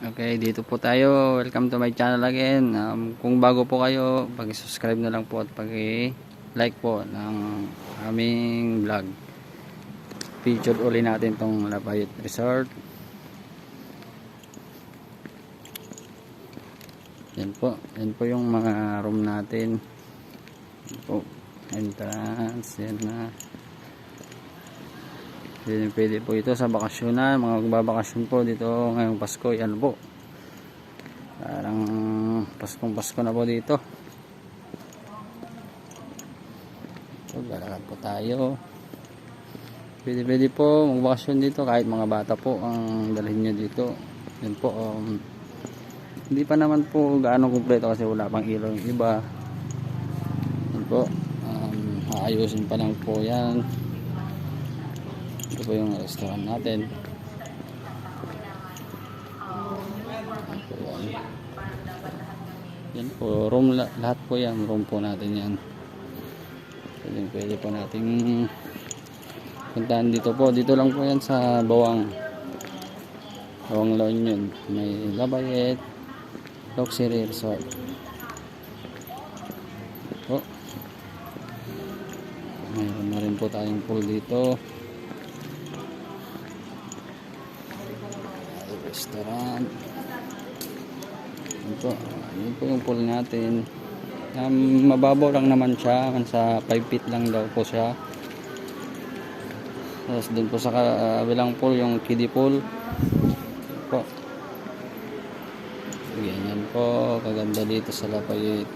Okay, dito po tayo. Welcome to my channel again. Kung bago po kayo, pag-subscribe na lang po at pag-like po ng aming vlog. Featured uli natin tong Lafayette Resort. Yan po yung mga room natin. Yan po, entrance, yan na. Pwede po ito sa bakasyonan, mga magbabakasyon po dito ngayong Pasko. Yan po, parang Pasko na po dito. So, lalakad po tayo. Pwede po magbakasyon dito, kahit mga bata po ang dalhin nyo dito. Yan po, hindi pa naman po gaano kumpleto kasi wala pang ilaw yung iba. Yan po, aayusin pa lang po yan. Ito po yung restaurant natin. Yan po, room lahat po yan, room po natin yan. Pwede po nating puntahan dito po. Dito lang po yan sa Bawang La Union. May Lafayette Luxury Resort. Po. Mayroon na rin po tayong pool dito. Restaurant. Yun po yung pool natin. Mababaw lang naman siya, sa 5 feet lang daw po siya. Tapos dun po sa kabilang pool yung kiddie pool po. Ganyan po, kaganda dito sa Lafayette.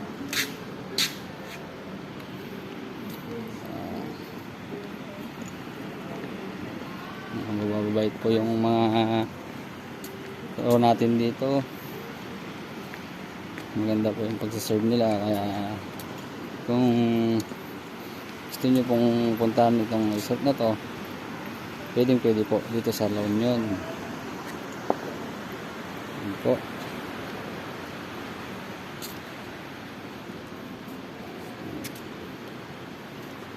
Mababait po yung mga tao natin dito. Maganda po yung pagsaserve nila, kaya kung gusto nyo pong puntahan itong resort na to, pwede po dito sa La Union. Yan po.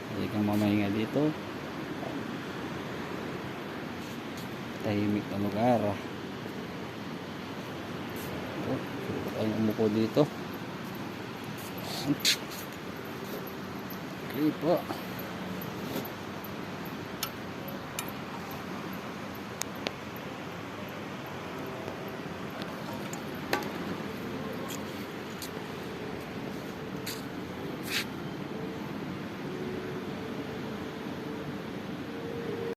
Pwede kang mamahinga dito. Tahimik na lugar. Pwede tayong umupo dito. Okay po.